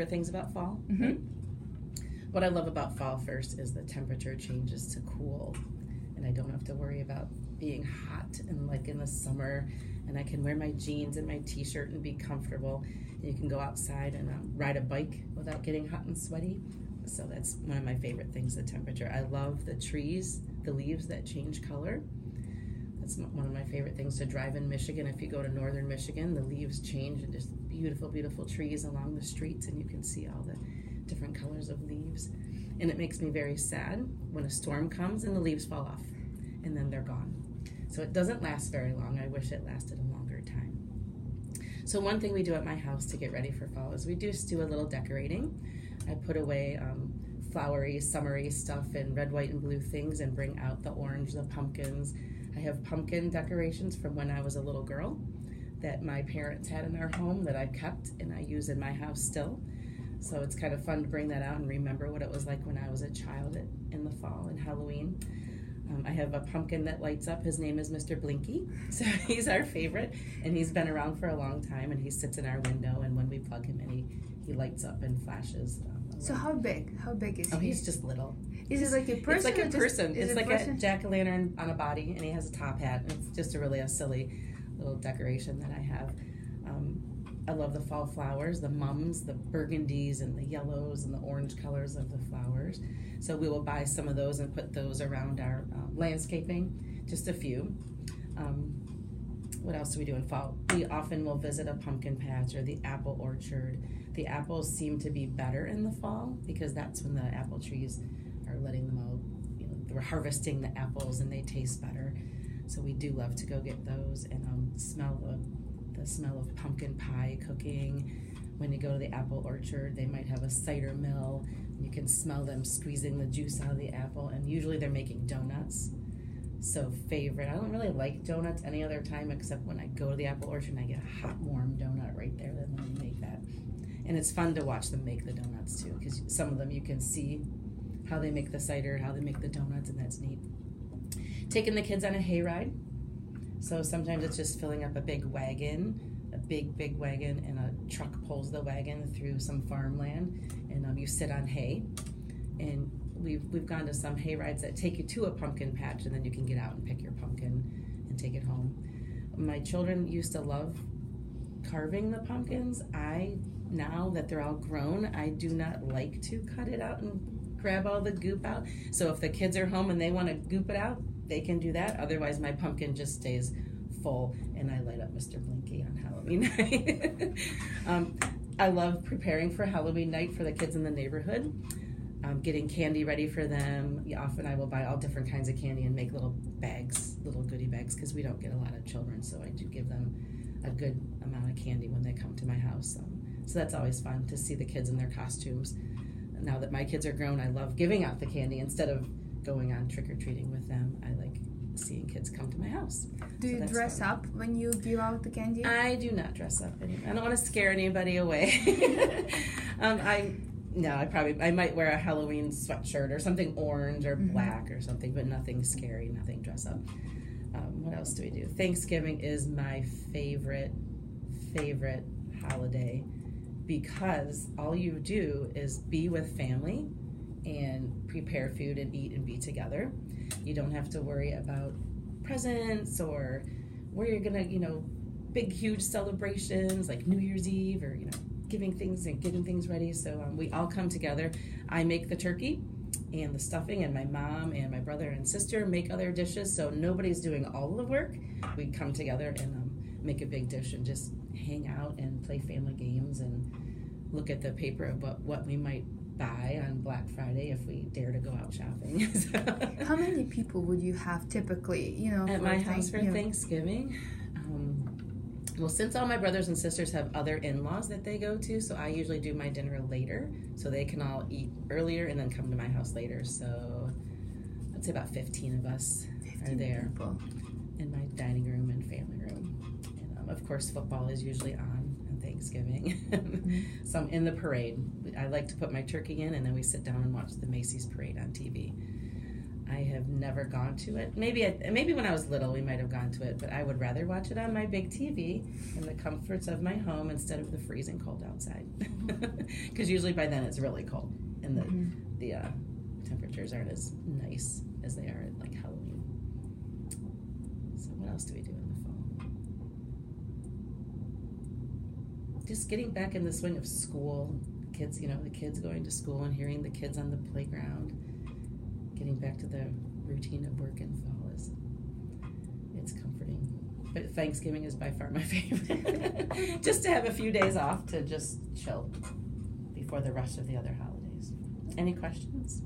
favorite things about fall. Mm-hmm. Right? What I love about fall first is the temperature changes to cool, and I don't have to worry about being hot and like in the summer, and I can wear my jeans and my t-shirt and be comfortable. And you can go outside and ride a bike without getting hot and sweaty. So that's one of my favorite things, the temperature. I love the trees, the leaves that change color. That's one of my favorite things to drive in Michigan. If you go to northern Michigan, the leaves change and just beautiful, beautiful trees along the streets, and you can see all the different colors of leaves. And it makes me very sad when a storm comes and the leaves fall off and then they're gone. So it doesn't last very long. I wish it lasted a longer time. So one thing we do at my house to get ready for fall is we just do a little decorating. I put away flowery, summery stuff in red, white, and blue things and bring out the orange, the pumpkins. I have pumpkin decorations from when I was a little girl that my parents had in their home that I kept and I use in my house still. So it's kind of fun to bring that out and remember what it was like when I was a child in the fall and Halloween. I have a pumpkin that lights up. His name is Mr. Blinky. So he's our favorite, and he's been around for a long time, and he sits in our window, and when we plug him in, he lights up and flashes. So how big? How big is he? Oh, he's just little. Is it like a person? It's like a person. It's like a jack-o'-lantern on a body, and he has a top hat. And it's just a silly little decoration that I have. I love the fall flowers, the mums, the burgundies, and the yellows, and the orange colors of the flowers. So we will buy some of those and put those around our landscaping, just a few. What else do we do in fall? We often will visit a pumpkin patch or the apple orchard. The apples seem to be better in the fall because that's when the apple trees are letting them out. You know, we're harvesting the apples and they taste better. So we do love to go get those and smell the smell of pumpkin pie cooking. When you go to the apple orchard, they might have a cider mill. You can smell them squeezing the juice out of the apple, and usually they're making donuts. So favorite. I don't really like donuts any other time except when I go to the apple orchard and I get a hot, warm donut right there. Then they make that. And it's fun to watch them make the donuts too, because some of them you can see how they make the cider, how they make the donuts, and that's neat. Taking the kids on a hayride. So sometimes it's just filling up a big wagon, a big wagon, and a truck pulls the wagon through some farmland, and you sit on hay. And we've gone to some hay rides that take you to a pumpkin patch, and then you can get out and pick your pumpkin and take it home. My children used to love carving the pumpkins. Now that they're all grown, I do not like to cut it out and grab all the goop out. So if the kids are home and they want to goop it out, they can do that. Otherwise, my pumpkin just stays full, and I light up Mr. Blinky on Halloween night. I love preparing for Halloween night for the kids in the neighborhood. Getting candy ready for them. Often I will buy all different kinds of candy and make little bags, little goodie bags, because we don't get a lot of children, so I do give them a good amount of candy when they come to my house. So that's always fun to see the kids in their costumes. Now that my kids are grown, I love giving out the candy instead of going on trick-or-treating with them. I like seeing kids come to my house. Do you dress up when you give out the candy? I do not dress up anymore. I don't want to scare anybody away. I might wear a Halloween sweatshirt or something orange or black or something, but nothing scary, nothing dress up. What else do we do? Thanksgiving is my favorite holiday because all you do is be with family and prepare food and eat and be together. You don't have to worry about presents or where you're gonna, big, huge celebrations like New Year's Eve or, giving things and getting things ready. So we all come together. I make the turkey and the stuffing, and my mom and my brother and sister make other dishes. So nobody's doing all of the work. We come together and make a big dish and just hang out and play family games and look at the paper about what we might buy on Black Friday if we dare to go out shopping. How many people would you have typically, at my house for Thanksgiving? Well, since all my brothers and sisters have other in-laws that they go to, so I usually do my dinner later so they can all eat earlier and then come to my house later. So I'd say about 15 of us are there in my dining room and family room. And of course, football is usually on Thanksgiving. So I'm in the parade. I like to put my turkey in, and then we sit down and watch the Macy's parade on TV. I have never gone to it. Maybe when I was little we might have gone to it, but I would rather watch it on my big TV in the comforts of my home instead of the freezing cold outside. Because usually by then it's really cold, and the temperatures aren't as nice as they are at like Halloween. So what else do we do in the fall? Just getting back in the swing of school. Kids, the kids going to school and hearing the kids on the playground. Getting back to the routine of work in fall it's comforting. But Thanksgiving is by far my favorite. Just to have a few days off to just chill before the rush of the other holidays. Any questions?